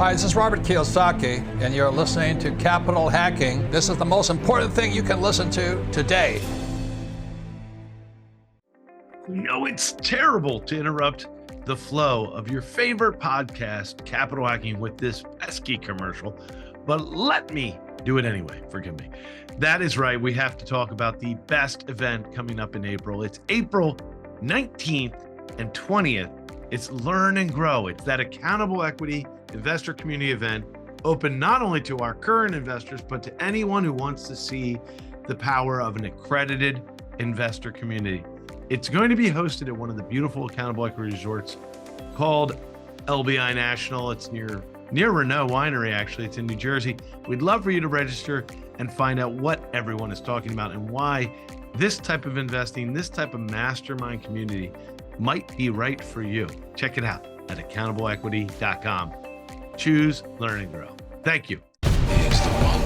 Hi, this is Robert Kiyosaki, and you're listening to Capital Hacking. This is the most important thing you can listen to today. You know, it's terrible to interrupt the flow of your favorite podcast, Capital Hacking, with this pesky commercial, but let me do it anyway. Forgive me. That is right. We have to talk about the best event coming up in April. It's April 19th and 20th. It's Learn and Grow. It's that accountable equity investor community event open not only to our current investors, but to anyone who wants to see the power of an accredited investor community. It's going to be hosted at one of the beautiful accountable equity resorts called LBI National. It's near Renault Winery, actually. It's in New Jersey. We'd love for you to register and find out what everyone is talking about and why this type of investing, this type of mastermind community might be right for you. Check it out at accountableequity.com. Choose, learn, and grow. Thank you. Here's the one.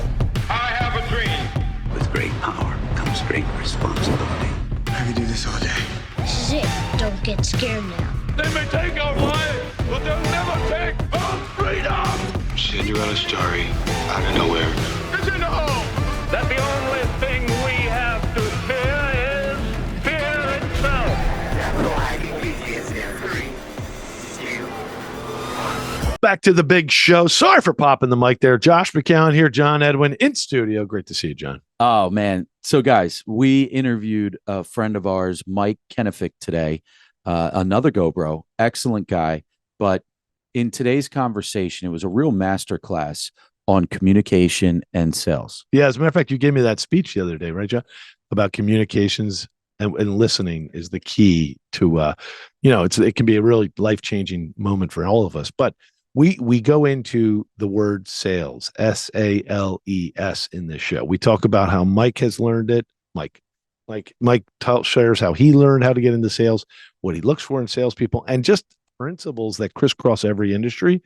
I have a dream. With great power comes great responsibility. I could do this all day. This is it. Don't get scared now. They may take our lives, but they'll never take our freedom. Cinderella story out of nowhere. It's in the hole. That the only thing we have to fear is fear itself. Back to the big show. Sorry for popping the mic there. Josh McCown here, John Edwin in studio. Great to see you, John. Oh, man. So, guys, we interviewed a friend of ours, Mike Kenefic, today. Another GoBro, excellent guy. But in today's conversation, it was a real masterclass on communication and sales. Yeah, as a matter of fact, you gave me that speech the other day, right, John? About communications and listening is the key to, it can be a really life-changing moment for all of us. But we go into the word sales, S-A-L-E-S, in this show. We talk about how Mike has learned it. Mike shares how he learned how to get into sales, what he looks for in salespeople, and just principles that crisscross every industry.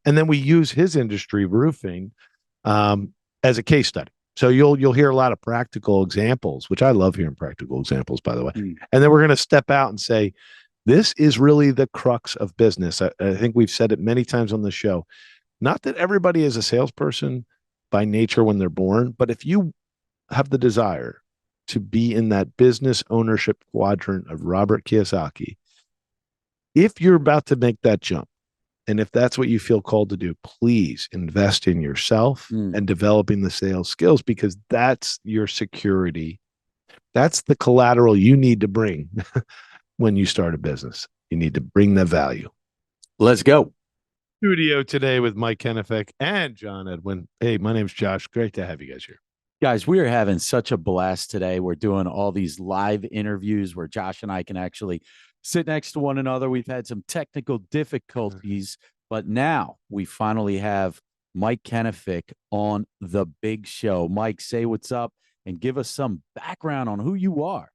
And then we use his industry, roofing, as a case study. So you'll hear a lot of practical examples, which I love hearing practical examples, by the way. And then we're going to step out and say, this is really the crux of business. I think we've said it many times on the show. Not that everybody is a salesperson by nature when they're born, but if you have the desire to be in that business ownership quadrant of Robert Kiyosaki, if you're about to make that jump, and if that's what you feel called to do, please invest in yourself and developing the sales skills, because that's your security. That's the collateral you need to bring when you start a business. You need to bring the value. Let's go. Studio today with Mike Kenefic and John Edwin. Hey, my name's Josh. Great to have you guys here. Guys, we are having such a blast today. We're doing all these live interviews where Josh and I can actually sit next to one another. We've had some technical difficulties, but now we finally have Mike Kenefic on the big show. Mike, say what's up and give us some background on who you are.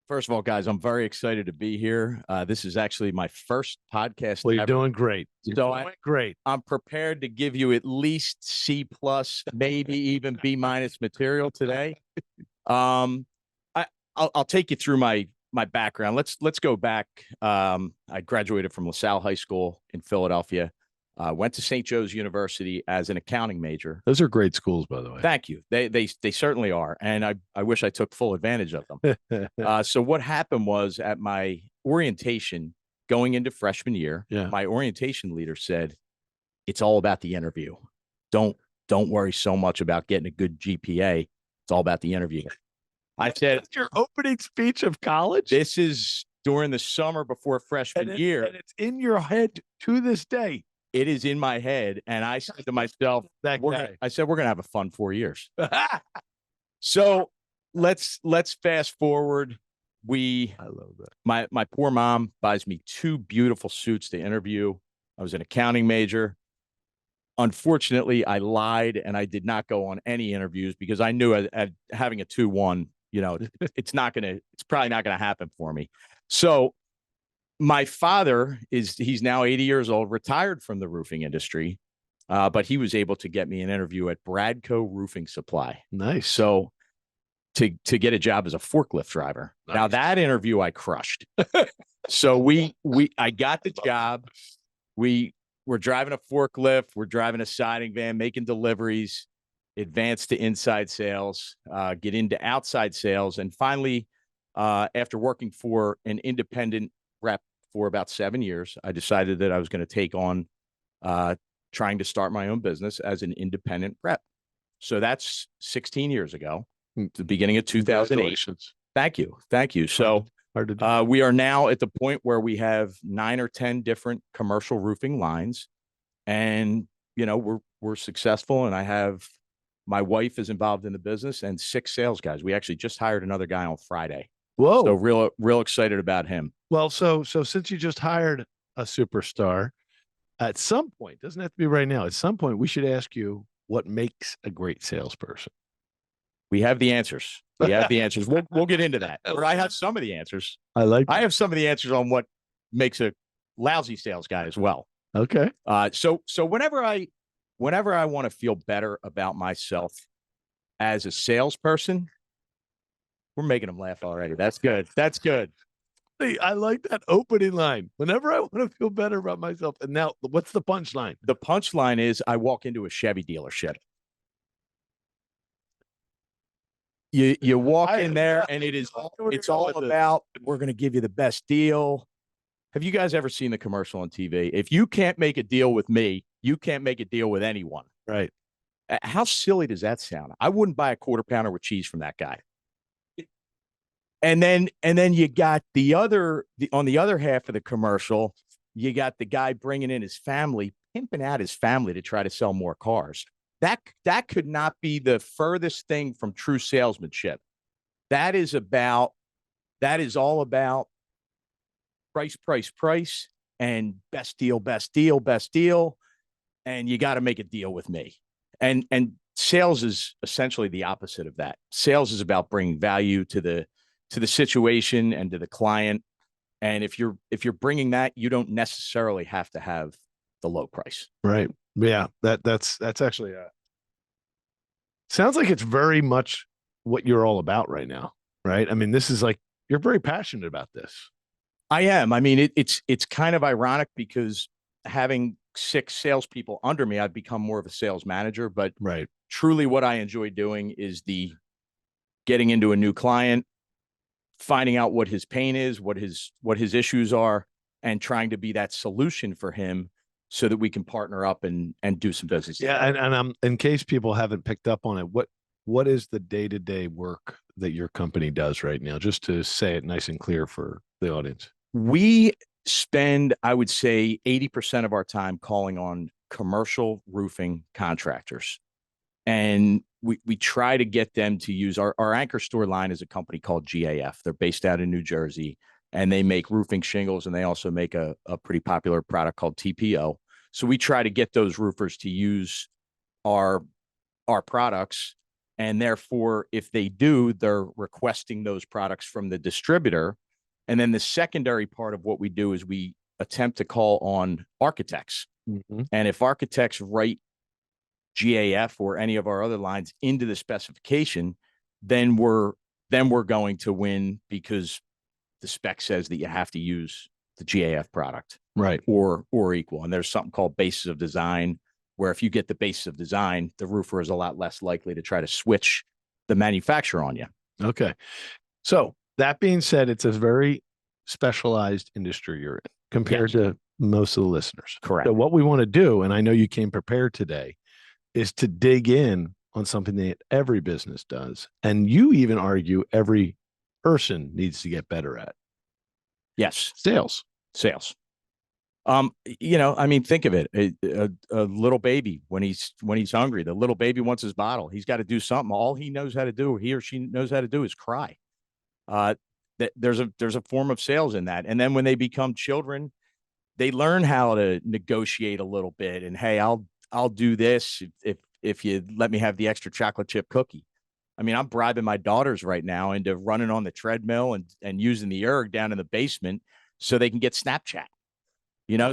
First of all, guys, I'm very excited to be here. This is actually my first podcast. Well, you're doing great. Great. I'm prepared to give you at least C+, maybe even B- material today. I'll take you through my background. Let's go back. I graduated from LaSalle High School in Philadelphia. Went to St. Joe's University as an accounting major. Those are great schools, by the way. Thank you. They certainly are. And I wish I took full advantage of them. So what happened was at my orientation going into freshman year, my orientation leader said, it's all about the interview. Don't worry so much about getting a good GPA. It's all about the interview. I said, that's your opening speech of college? This is during the summer before freshman year. And it's in your head to this day. It is in my head. And I said to myself, we're going to have a fun 4 years. So let's fast forward. I love that. My poor mom buys me 2 beautiful suits to interview. I was an accounting major. Unfortunately, I lied and I did not go on any interviews because I knew at having a 2-1, it's probably not going to happen for me. So my father he's now 80 years old, retired from the roofing industry, but he was able to get me an interview at Bradco Roofing Supply. Nice. So to get a job as a forklift driver. Nice. Now that interview I crushed. So I got the job. We we're driving a forklift, we're driving a siding van, making deliveries, advance to inside sales, get into outside sales. And finally, after working for an independent rep for about 7 years, I decided that I was going to take on trying to start my own business as an independent rep. So that's 16 years ago, the beginning of 2008. Thank you. Thank you. So we are now at the point where we have 9 or 10 different commercial roofing lines, and, you know, we're successful. And I have, my wife is involved in the business and 6 sales guys. We actually just hired another guy on Friday. Whoa. So real excited about him. Well, so since you just hired a superstar, at some point, doesn't have to be right now, at some point we should ask you what makes a great salesperson. We have the answers. We have the answers. We'll get into that. Or I have some of the answers. I have some of the answers on what makes a lousy sales guy as well. Okay. So whenever I want to feel better about myself as a salesperson, we're making them laugh already. That's good. That's good. Hey, I like that opening line. Whenever I want to feel better about myself. And now, what's the punchline? The punchline is I walk into a Chevy dealership. You walk in there and it's all about, we're going to give you the best deal. Have you guys ever seen the commercial on TV? If you can't make a deal with me, you can't make a deal with anyone. Right. How silly does that sound? I wouldn't buy a quarter pounder with cheese from that guy. And then you got on the other half of the commercial, you got the guy bringing in his family, pimping out his family to try to sell more cars. That could not be the furthest thing from true salesmanship. That is all about price, and best deal. And you got to make a deal with me. And sales is essentially the opposite of that. Sales is about bringing value to the situation and to the client. And if you're bringing that, you don't necessarily have to have the low price. Right. Yeah. That's actually sounds like it's very much what you're all about right now. Right. I mean, this is like, you're very passionate about this. I am. I mean, it's kind of ironic because having 6 salespeople under me, I've become more of a sales manager, but right. Truly what I enjoy doing is the getting into a new client, finding out what his pain is, what his issues are, and trying to be that solution for him so that we can partner up and do some business. Yeah. And in case people haven't picked up on it, what is the day-to-day work that your company does right now? Just to say it nice and clear for the audience. We spend, I would say, 80% of our time calling on commercial roofing contractors. And we try to get them to use our anchor store line is a company called GAF. They're based out in New Jersey, and they make roofing shingles, and they also make a pretty popular product called TPO. So we try to get those roofers to use our products. And therefore, if they do, they're requesting those products from the distributor. And then the secondary part of what we do is we attempt to call on architects. Mm-hmm. And if architects write GAF or any of our other lines into the specification, then we're going to win because the spec says that you have to use the GAF product. Right. Or equal. And there's something called basis of design, where if you get the basis of design, the roofer is a lot less likely to try to switch the manufacturer on you. Okay. So that being said, it's a very specialized industry you're in compared to most of the listeners. Correct. So what we want to do, and I know you came prepared today, is to dig in on something that every business does. And you even argue every person needs to get better at. Yes. Sales. I mean, think of it. A little baby, when he's hungry, the little baby wants his bottle. He's got to do something. All he knows how to do, he or she knows how to do, is cry. There's a form of sales in that. And then when they become children, they learn how to negotiate a little bit. And, hey, I'll do this if you let me have the extra chocolate chip cookie. I mean, I'm bribing my daughters right now into running on the treadmill and using the erg down in the basement so they can get Snapchat.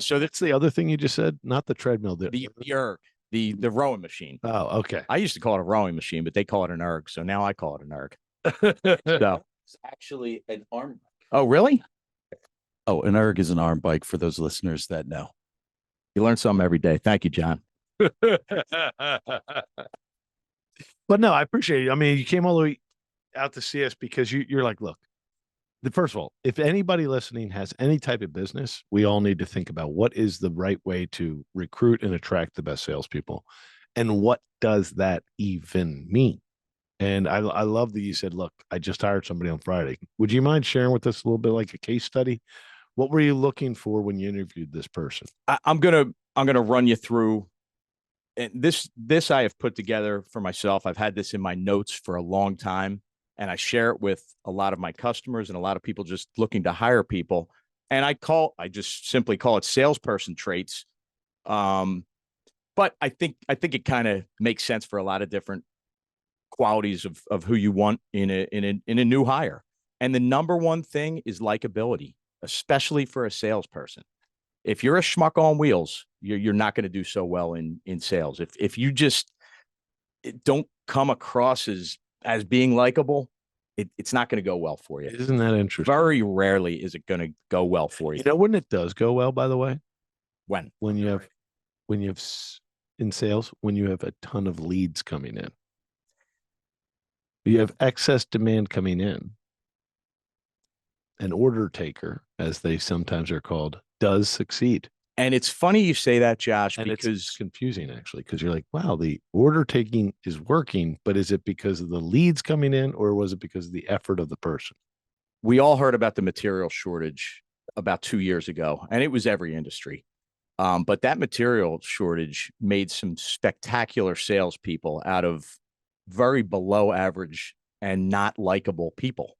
So that's the other thing you just said, not the treadmill. The erg, the rowing machine. Oh, okay. I used to call it a rowing machine, but they call it an erg. So now I call it an erg. So it's actually an arm bike. Oh, really? Oh, an erg is an arm bike for those listeners that know. You learn something every day. Thank you, John. But no, I appreciate it. I mean, you came all the way out to see us because you're like, look, first of all, if anybody listening has any type of business, we all need to think about what is the right way to recruit and attract the best salespeople. And what does that even mean? And I love that you said, look, I just hired somebody on Friday. Would you mind sharing with us a little bit like a case study? What were you looking for when you interviewed this person? I'm gonna run you through. And this I have put together for myself. I've had this in my notes for a long time, and I share it with a lot of my customers and a lot of people just looking to hire people. And I just simply call it salesperson traits. But I think it kind of makes sense for a lot of different qualities of who you want in a new hire. And the number one thing is likability, especially for a salesperson. If you're a schmuck on wheels, you're not going to do so well in sales. If you just don't come across as being likable, it's not going to go well for you. Isn't that interesting? Very rarely is it going to go well for you. You know when it does go well, by the way? When you have in sales, when you have a ton of leads coming in. You have excess demand coming in. An order taker, as they sometimes are called, does succeed. And it's funny you say that, Josh, and because it's confusing actually, because you're like, wow, the order taking is working, but is it because of the leads coming in, or was it because of the effort of the person? We all heard about the material shortage about 2 years ago, and it was every industry. But that material shortage made some spectacular salespeople out of very below average and not likable people.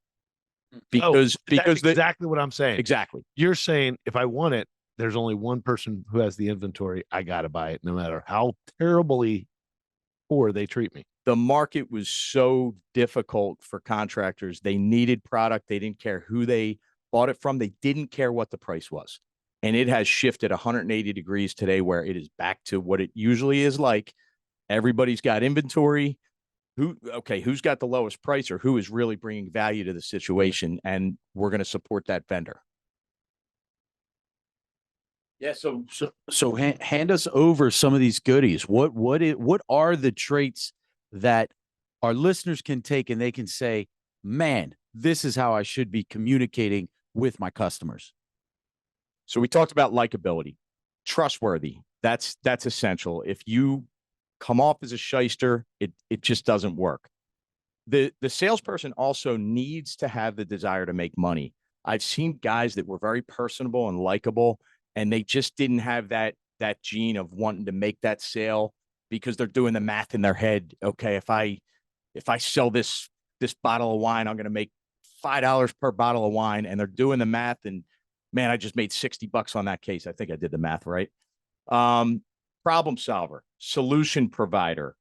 Because that's exactly what I'm saying. Exactly. You're saying if I want it, there's only one person who has the inventory. I got to buy it no matter how terribly poor they treat me. The market was so difficult for contractors. They needed product. They didn't care who they bought it from. They didn't care what the price was. And it has shifted 180 degrees today, where it is back to what it usually is like. Everybody's got inventory. Who's got the lowest price, or who is really bringing value to the situation, and we're going to support that vendor. Yeah. So hand us over some of these goodies. What are the traits that our listeners can take and they can say, man, this is how I should be communicating with my customers? So we talked about likability, trustworthy. That's essential. If you come off as a shyster, it just doesn't work. The salesperson also needs to have the desire to make money. I've seen guys that were very personable and likable, and they just didn't have that gene of wanting to make that sale, because they're doing the math in their head. Okay, if I sell this bottle of wine, I'm going to make $5 per bottle of wine, and they're doing the math, and man, I just made $60 on that case. I think I did the math right. Problem solver, solution provider.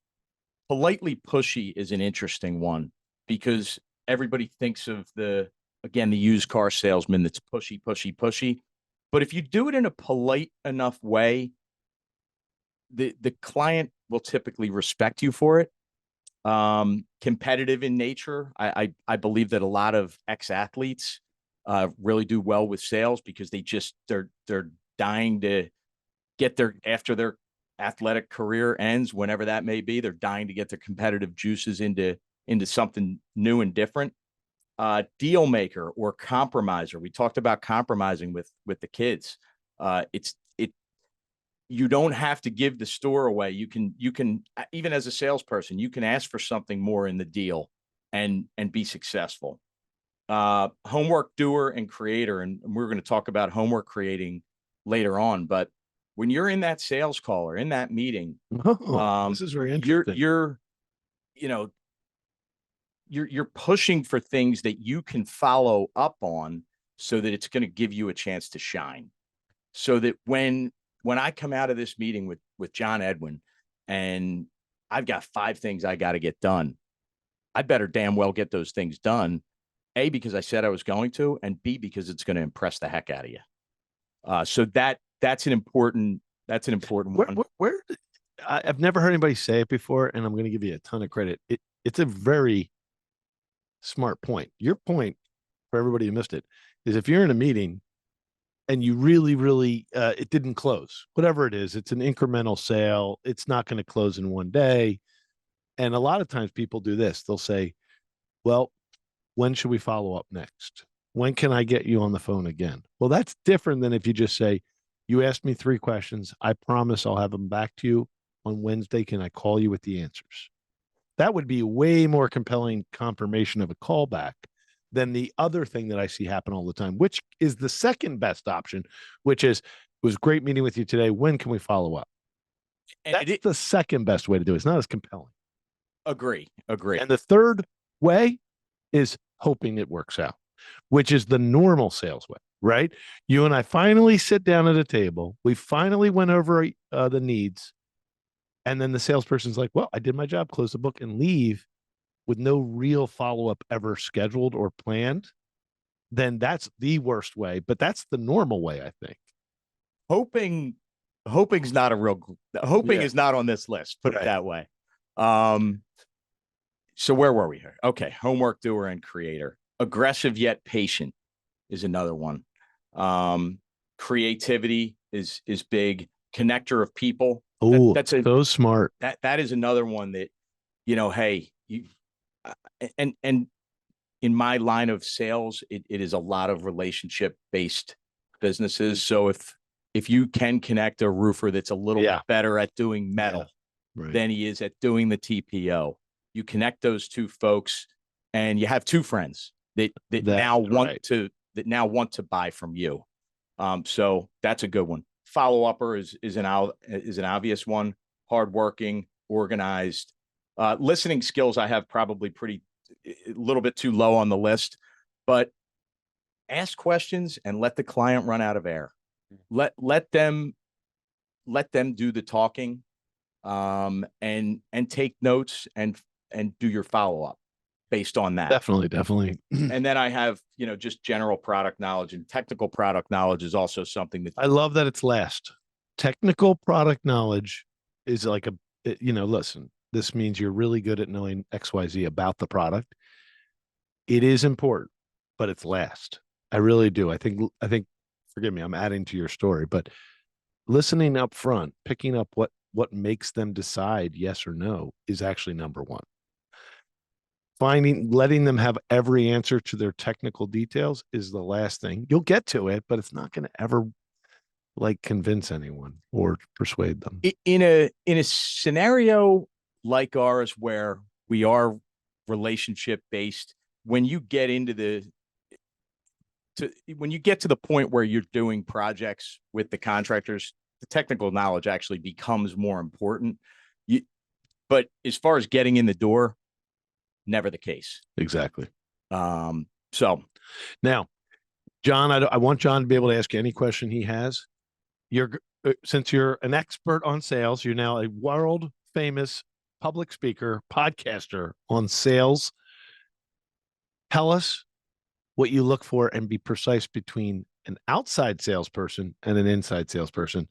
Politely pushy is an interesting one, because everybody thinks of the used car salesman that's pushy. But if you do it in a polite enough way, the client will typically respect you for it. Competitive in nature. I believe that a lot of ex-athletes really do well with sales, because they're dying to get after their athletic career ends, whenever that may be, they're dying to get their competitive juices into something new and different. Deal maker or compromiser. We talked about compromising with the kids. You don't have to give the store away. You can even as a salesperson, you can ask for something more in the deal and be successful. Homework doer and creator, and we're going to talk about homework creating later on, but when you're in that sales call or in that meeting, this is very interesting. You're pushing for things that you can follow up on, so that it's going to give you a chance to shine. So that when I come out of this meeting with John Edwin, and I've got 5 things I got to get done, I better damn well get those things done. A, because I said I was going to, and B, because it's going to impress the heck out of you. So that's an important one. Where I've never heard anybody say it before, and I'm going to give you a ton of credit. It's a very smart point. Your point, for everybody who missed it, is if you're in a meeting and you really, really, it didn't close. Whatever it is, it's an incremental sale. It's not going to close in one day. And a lot of times people do this. They'll say, well, when should we follow up next? When can I get you on the phone again? Well, that's different than if you just say, you asked me 3 questions. I promise I'll have them back to you on Wednesday. Can I call you with the answers? That would be a way more compelling confirmation of a callback than the other thing that I see happen all the time, which is the second best option, which is, it was great meeting with you today. When can we follow up? And That's the second best way to do it. It's not as compelling. Agree. And the third way is hoping it works out, which is the normal sales way, right? You and I finally sit down at a table. We finally went over the needs. And then the salesperson's like, well, I did my job, close the book, and leave with no real follow-up ever scheduled or planned. Then that's the worst way, but that's the normal way, I think. Hoping's not a real, hoping is not on this list, put it that way. So where were we here? Okay. Homework doer and creator. Aggressive yet patient is another one. Creativity is big. Connector of people. Oh, that's so smart. That is another one that, hey, and in my line of sales, it is a lot of relationship based businesses. So if you can connect a roofer that's a little bit better at doing metal than he is at doing the TPO, you connect those 2 folks and you have 2 friends that now want to buy from you. So that's a good one. Follow-upper is an obvious one. Hardworking, organized. Listening skills I have probably a little bit too low on the list, but ask questions and let the client run out of air. Let them do the talking, and take notes and do your follow-up based on that. Definitely. And then I have, just general product knowledge, and technical product knowledge is also something that I love that it's last. Technical product knowledge is like listen, this means you're really good at knowing XYZ about the product. It is important, but it's last. I really do. I think, forgive me, I'm adding to your story, but listening up front, picking up what makes them decide yes or no is actually number 1. Letting them have every answer to their technical details is the last thing. You'll get to it, but it's not going to ever convince anyone or persuade them. In a scenario like ours, where we are relationship based, when you get to the point where you're doing projects with the contractors, the technical knowledge actually becomes more important. But as far as getting in the door, never the case. Exactly. So now, John, I want John to be able to ask you any question he has. Since you're an expert on sales, you're now a world famous public speaker, podcaster on sales. Tell us what you look for and be precise between an outside salesperson and an inside salesperson.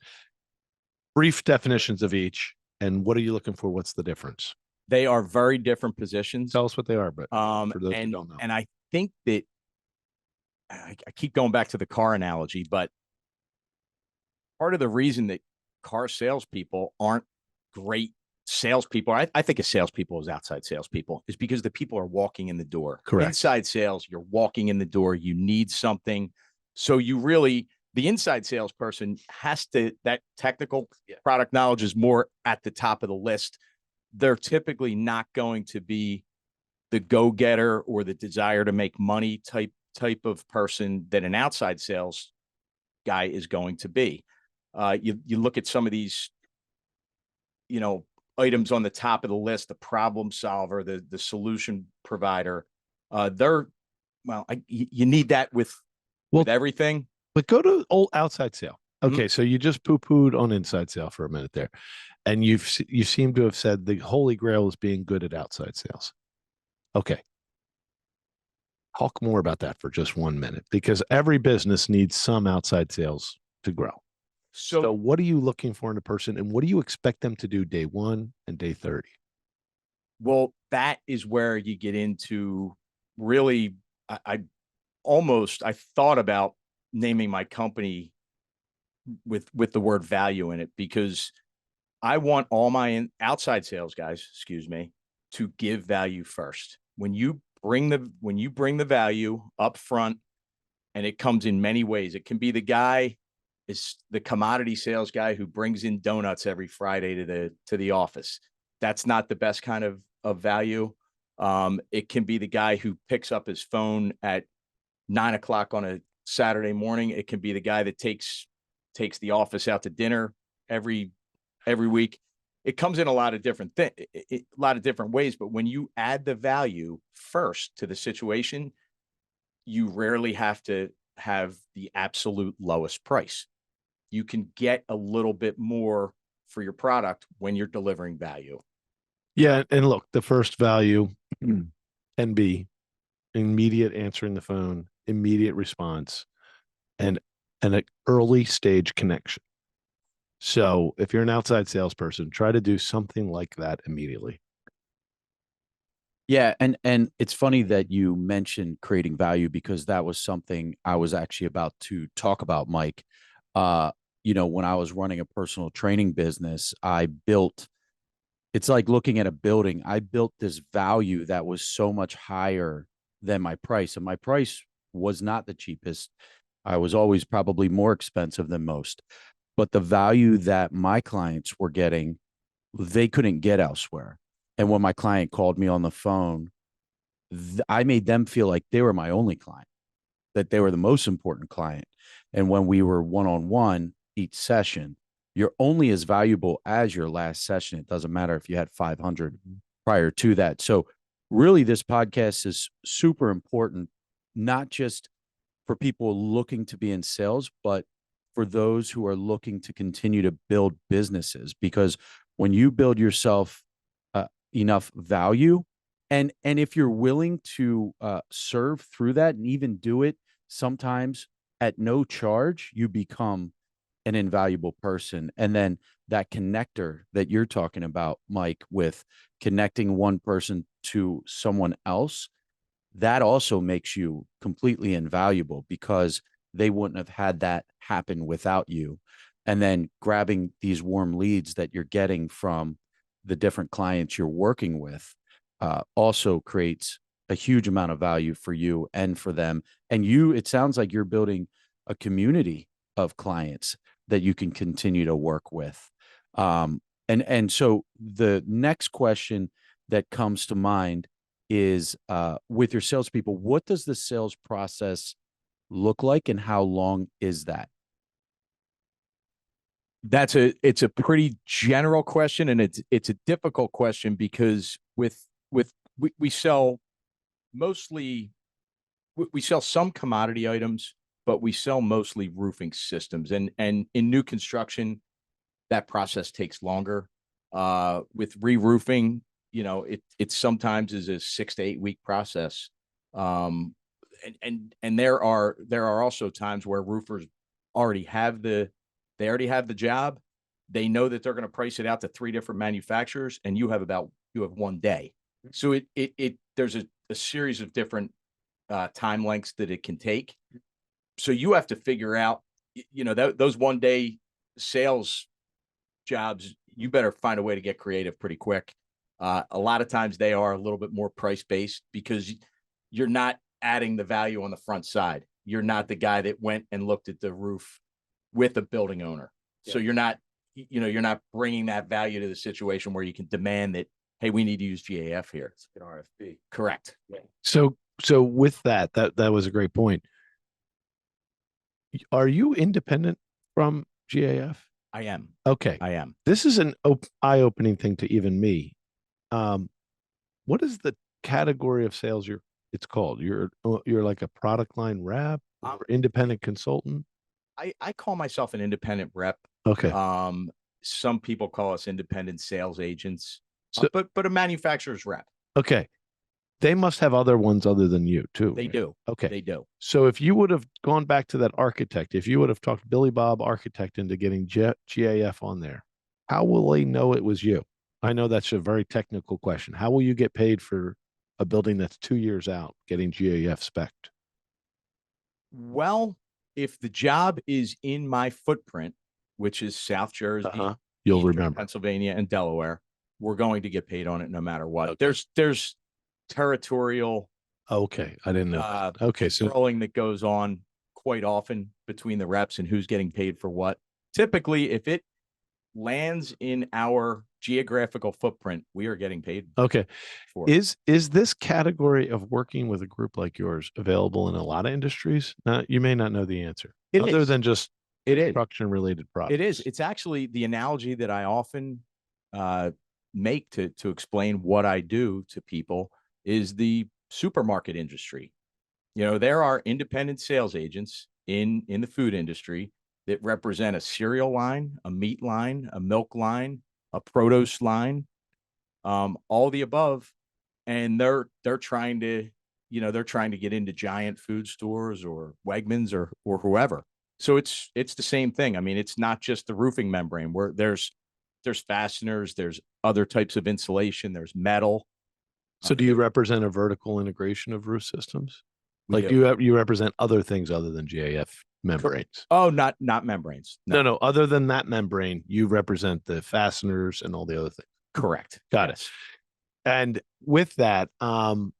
Brief definitions of each, and what are you looking for? What's the difference? They are very different positions. Tell us what they are, but for those who don't know. And I think that I keep going back to the car analogy, but part of the reason that car salespeople aren't great salespeople, I think of salespeople as outside salespeople, is because the people are walking in the door. Correct. Inside sales, you're walking in the door, you need something. So the inside salesperson that technical product knowledge is more at the top of the list. They're typically not going to be the go-getter or the desire to make money type of person that an outside sales guy is going to be. You look at some of these, items on the top of the list: the problem solver, the solution provider. You need that with everything. But go to old outside sale. Okay, so you just poo-pooed on inside sale for a minute there, and you seem to have said the holy grail is being good at outside sales. Okay, talk more about that for just 1 minute, because every business needs some outside sales to grow. So what are you looking for in a person, and what do you expect them to do day 1 and day 30? Well, that is where you get into really, I thought about naming my company with the word value in it, because I want all my outside sales guys, excuse me, to give value first. When you bring the value up front, and it comes in many ways. It can be is the commodity sales guy who brings in donuts every Friday to the office. That's not the best kind of value. It can be the guy who picks up his phone at 9 o'clock on a Saturday morning. It can be the guy that takes the office out to dinner every week. It comes in a lot of different ways, but when you add the value first to the situation, you rarely have to have the absolute lowest price. You can get a little bit more for your product when you're delivering value. Yeah. And look, the first value can be immediate answering the phone, immediate response, and an early stage connection. So if you're an outside salesperson, try to do something like that immediately. Yeah, and it's funny that you mentioned creating value, because that was something I was actually about to talk about, Mike. When I was running a personal training business, it's like looking at a building. I built this value that was so much higher than my price, and my price was not the cheapest. I was always probably more expensive than most, but the value that my clients were getting, they couldn't get elsewhere. And when my client called me on the phone, I made them feel like they were my only client, that they were the most important client. And when we were one-on-one each session, you're only as valuable as your last session. It doesn't matter if you had 500 prior to that. So really, this podcast is super important, not just for people looking to be in sales, but for those who are looking to continue to build businesses. Because when you build yourself enough value, and if you're willing to serve through that, and even do it sometimes at no charge, you become an invaluable person. And then that connector that you're talking about, Mike, with connecting one person to someone else, that also makes you completely invaluable, because they wouldn't have had that happen without you. And then grabbing these warm leads that you're getting from the different clients you're working with also creates a huge amount of value for you and for them. And it sounds like you're building a community of clients that you can continue to work with. And so the next question that comes to mind is, with your salespeople, what does the sales process look like, and how long is that? It's a pretty general question, and it's a difficult question, because we sell some commodity items, but we sell mostly roofing systems, and in new construction, that process takes longer. With re-roofing, it sometimes is a 6 to 8 week process. And there are also times where roofers already have the job. They know that they're going to price it out to 3 different manufacturers, and you have 1 day. So there's a series of different time lengths that it can take. So you have to figure out, those 1 day sales jobs, you better find a way to get creative pretty quick. A lot of times they are a little bit more price based, because you're not adding the value on the front side. You're not the guy that went and looked at the roof with a building owner. Yeah. So you're not bringing that value to the situation where you can demand that, hey, we need to use GAF here. It's an RFP. Correct. Yeah. So with that was a great point. Are you independent from GAF? I am. Okay. I am. This is an eye-opening thing to even me. What is the category of sales it's called? You're like a product line rep or independent consultant? I call myself an independent rep. Okay. Some people call us independent sales agents, but a manufacturer's rep. Okay. They must have other ones other than you too. They do. Okay. They do. So if you would have gone back to that architect, if you would have talked Billy Bob architect into getting GAF on there, how will they know it was you? I know that's a very technical question. How will you get paid for a building that's 2 years out getting GAF spec'd? Well, if the job is in my footprint, which is South Jersey, You'll Eastern remember Pennsylvania, and Delaware, we're going to get paid on it no matter what. There's territorial Okay, I didn't know that. Okay, so controlling that goes on quite often between the reps and who's getting paid for what. Typically, if it lands in our geographical footprint, we are getting paid okay. for it. Is this category of working with a group like yours available in a lot of industries? Now, you may not know the answer, It other is. than just It is. construction related products. It is. It's actually the analogy that I often make to explain what I do to people is the supermarket industry. You know, there are independent sales agents in the food industry that represent a cereal line, a meat line, a milk line, a produce line, all the above, and they're trying to, you know, they're trying to get into giant food stores or Wegmans or whoever. So it's the same thing. I mean, it's not just the roofing membrane where there's fasteners, there's other types of insulation, there's metal. So do you represent a vertical integration of roof systems? We Like do. you represent other things other than GAF membranes? Oh, not membranes. No. Other than that membrane, you represent the fasteners and all the other things. Correct. Got it. And with that, you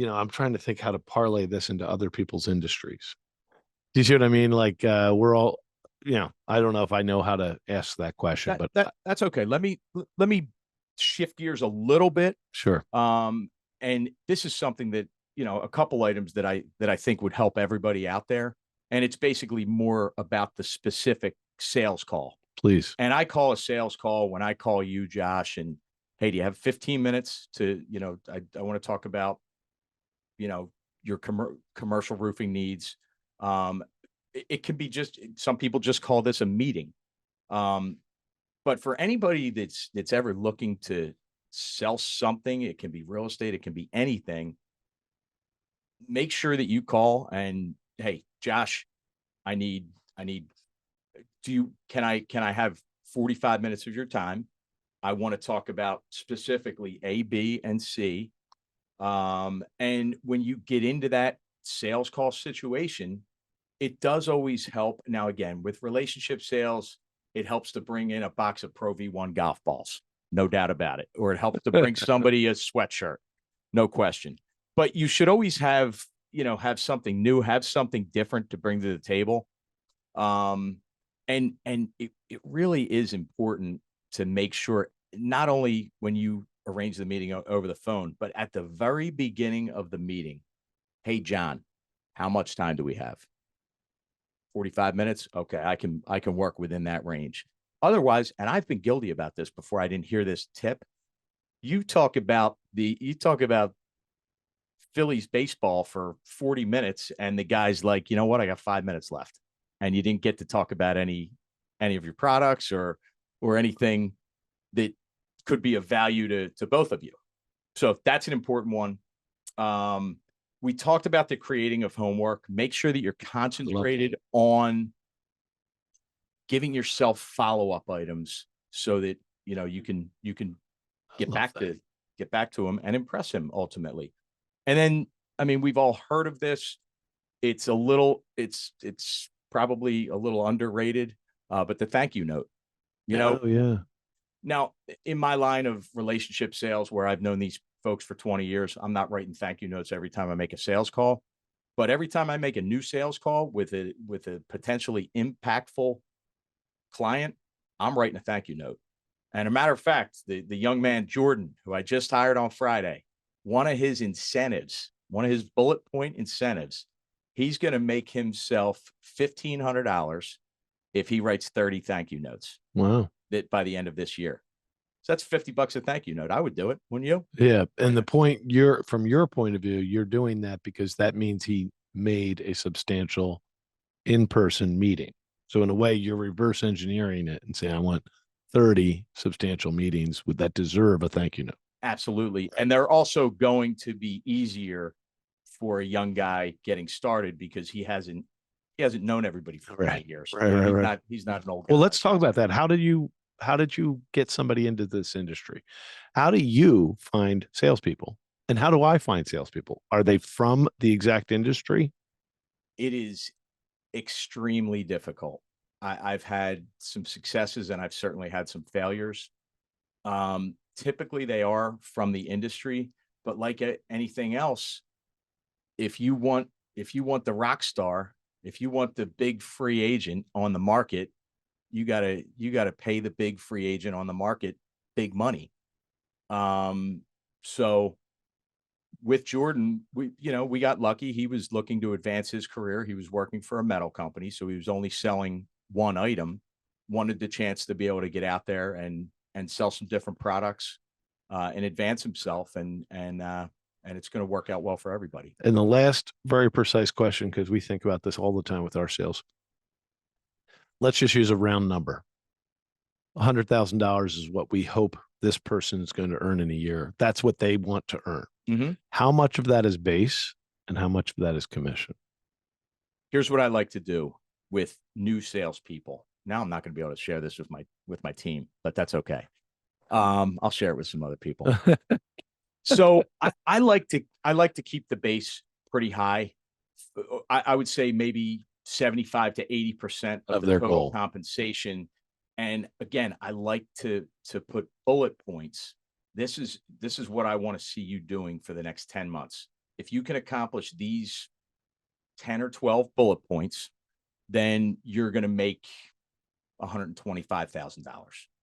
know, I'm trying to think how to parlay this into other people's industries. Do you see what I mean? Like we're all, you know, I don't know if I know how to ask that question, but That's okay. Let me shift gears a little bit. sure. And this is something that, you know, a couple items that I think would help everybody out there. And it's basically more about the specific sales call. Please. And I call a sales call when I call you, Josh, and hey, do you have 15 minutes to, you know, I want to talk about, you know, your commercial roofing needs. It can be just, some people just call this a meeting. But for anybody that's ever looking to sell something, it can be real estate, it can be anything. Make sure that you call and, hey, Josh, can I have 45 minutes of your time? I want to talk about specifically A, B, and C. And when you get into that sales call situation, it does always help. Now, again, with relationship sales, it helps to bring in a box of Pro V1 golf balls, no doubt about it. Or it helps to bring somebody a sweatshirt, no question. But you should always have something new, have something different to bring to the table. And it really is important to make sure, not only when you arrange the meeting over the phone, but at the very beginning of the meeting, hey, John, how much time do we have? 45 minutes. Okay. I can work within that range. Otherwise, and I've been guilty about this before, I didn't hear this tip. You talk about Phillies baseball for 40 minutes and the guy's like, you know what? I got 5 minutes left. And you didn't get to talk about any of your products or anything that could be of value to both of you. So that's an important one. We talked about the creating of homework. Make sure that you're concentrated on giving yourself follow-up items so that, you know, you can get back to him and impress him ultimately. And then, I mean, we've all heard of this. It's probably a little underrated, but the thank you note, you know. Oh, yeah. Now, in my line of relationship sales, where I've known these folks for 20 years, I'm not writing thank you notes every time I make a sales call, but every time I make a new sales call with a potentially impactful client, I'm writing a thank you note. And a matter of fact, the young man, Jordan, who I just hired on Friday, one of his bullet point incentives, he's going to make himself $1,500 if he writes 30 thank you notes. Wow. That by the end of this year. So that's $50 a thank you note. I would do it, wouldn't you? Yeah. And from your point of view, you're doing that because that means he made a substantial in-person meeting. So in a way, you're reverse engineering it and saying, I want 30 substantial meetings. Would that deserve a thank you note? Absolutely. And they're also going to be easier for a young guy getting started because he hasn't known everybody for 8 years. Right. He's not an old guy. Well, let's talk about that. How did you get somebody into this industry? How do you find salespeople? And how do I find salespeople? Are they from the exact industry it is extremely difficult. I've had some successes and I've certainly had some failures. Typically they are from the industry, but like anything else, if you want the rock star, if you want the big free agent on the market, you gotta pay the big free agent on the market big money. So with Jordan, we got lucky. He was looking to advance his career. He was working for a metal company, so he was only selling one item, wanted the chance to be able to get out there and sell some different products, and advance himself. And it's going to work out well for everybody. And the last very precise question, because we think about this all the time with our sales. Let's just use a round number. $100,000 is what we hope this person is going to earn in a year. That's what they want to earn. Mm-hmm. How much of that is base and how much of that is commission? Here's what I like to do with new salespeople. Now I'm not going to be able to share this with my team, but that's okay. I'll share it with some other people. So I like to keep the base pretty high. I would say maybe 75 to 80% of their total goal compensation. And again, I like to put bullet points. This is what I want to see you doing for the next 10 months. If you can accomplish these 10 or 12 bullet points, then you're going to make $125,000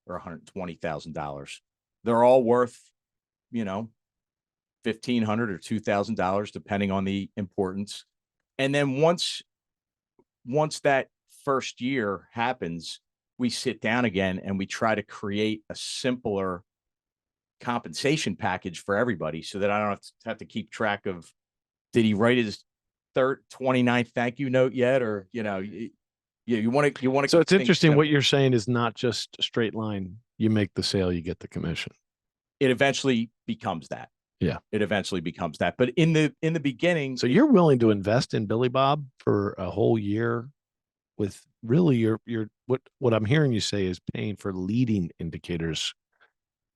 or $120,000. They're all worth, $1,500 or $2,000, depending on the importance. And then once that first year happens, we sit down again and we try to create a simpler compensation package for everybody, so that I don't have to keep track of, did he write his 29th thank you note yet? Or, you want to. So it's interesting. What you're saying is not just a straight line. You make the sale, you get the commission. It eventually becomes that. Yeah. It eventually becomes that. But in the beginning. So you're willing to invest in Billy Bob for a whole year with really your what I'm hearing you say is paying for leading indicators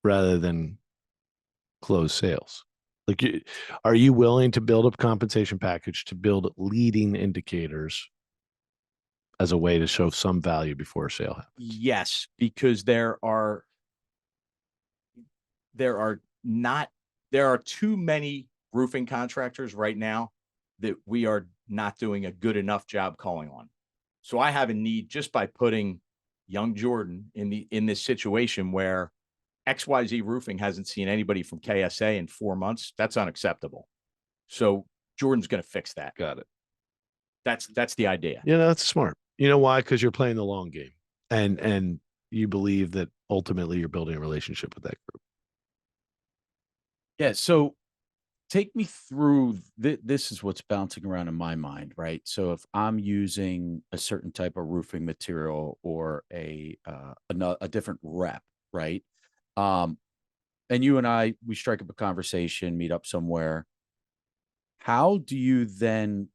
rather than close sales. Like, are you willing to build a compensation package to build leading indicators as a way to show some value before a sale happens? Yes, because there are too many roofing contractors right now that we are not doing a good enough job calling on. So I have a need, just by putting young Jordan in this situation where XYZ Roofing hasn't seen anybody from KSA in 4 months. That's unacceptable. So Jordan's going to fix that. Got it. That's the idea. Yeah, that's smart. You know why? Because you're playing the long game, and you believe that ultimately you're building a relationship with that group. Yeah. So take me through this is what's bouncing around in my mind, right? So if I'm using a certain type of roofing material or a different rep, right? And you and I, we strike up a conversation, meet up somewhere. How do you then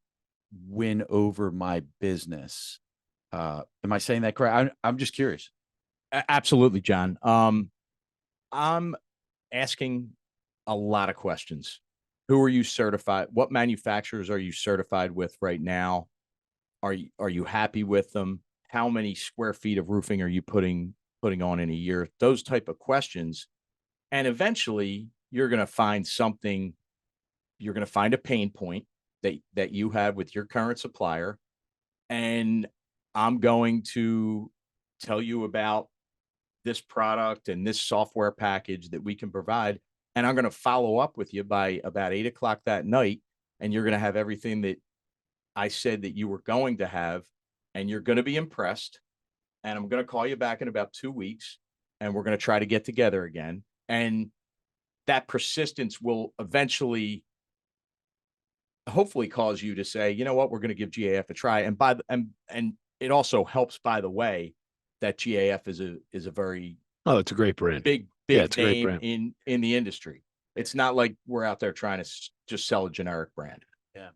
win over my business? Am I saying that correct? I'm just curious. Absolutely, John. I'm asking a lot of questions. Who are you certified? What manufacturers are you certified with right now? Are you happy with them? How many square feet of roofing are you putting on in a year? Those type of questions. And eventually you're going to find something. You're going to find a pain point that you have with your current supplier. And I'm going to tell you about this product and this software package that we can provide. And I'm going to follow up with you by about 8 o'clock that night. And you're going to have everything that I said that you were going to have. And you're going to be impressed. And I'm going to call you back in about 2 weeks. And we're going to try to get together again. And that persistence will eventually, hopefully, cause you to say, you know what, we're going to give GAF a try. And it also helps, by the way, that GAF is a very it's a great brand. Big it's name a great brand in the industry. It's not like we're out there trying to just sell a generic brand. Yeah.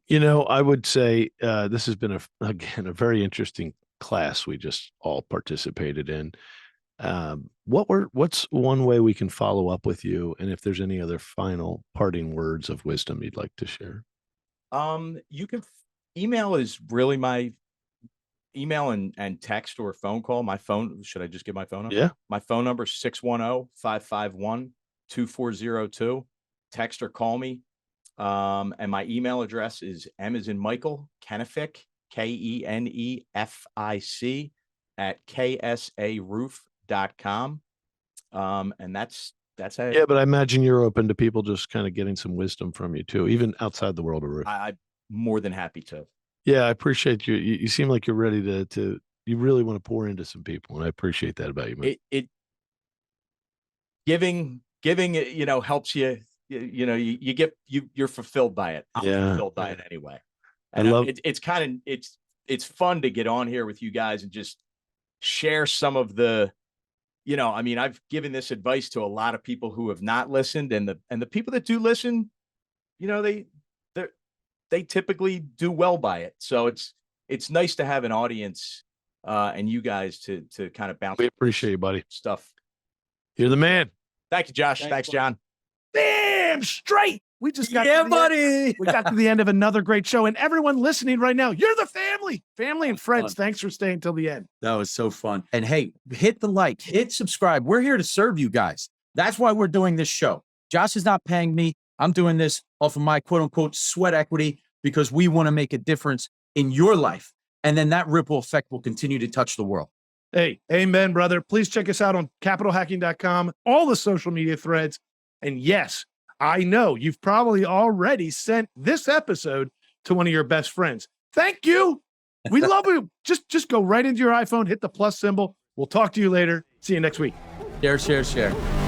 I would say this has been a very interesting class we just all participated in. What's one way we can follow up with you, and if there's any other final parting words of wisdom you'd like to share? You can email is really my email and text or phone call. My phone, should I just give my phone number? Yeah. My phone number is 610-551-2402. Text or call me. And my email address is M as in Michael, Kenefic, Kenefic @ksaroof.com. And that's it. Yeah, but I imagine you're open to people just kind of getting some wisdom from you too, even outside the world of roof. I'm more than happy to. Yeah, I appreciate you. You seem like you're ready to you really want to pour into some people, and I appreciate that about you, man. Giving, helps you. You're fulfilled by it. I'm fulfilled by it anyway. And I love it's fun to get on here with you guys and just share some of the, I've given this advice to a lot of people who have not listened, and the people that do listen, they typically do well by it. So it's nice to have an audience and you guys to kind of bounce. We appreciate you, buddy. Stuff. You're the man. Thank you, Josh. Thanks, John. Damn straight. We just got buddy. We got to the end of another great show, and everyone listening right now, you're the family and friends. Thanks for staying till the end. That was so fun. And hey, hit the like, hit subscribe. We're here to serve you guys. That's why we're doing this show. Josh is not paying me. I'm doing this off of my quote unquote sweat equity because we want to make a difference in your life. And then that ripple effect will continue to touch the world. Hey, amen, brother. Please check us out on capitalhacking.com, all the social media threads. And yes, I know you've probably already sent this episode to one of your best friends. Thank you. We love you. Just go right into your iPhone, hit the plus symbol. We'll talk to you later. See you next week. Share.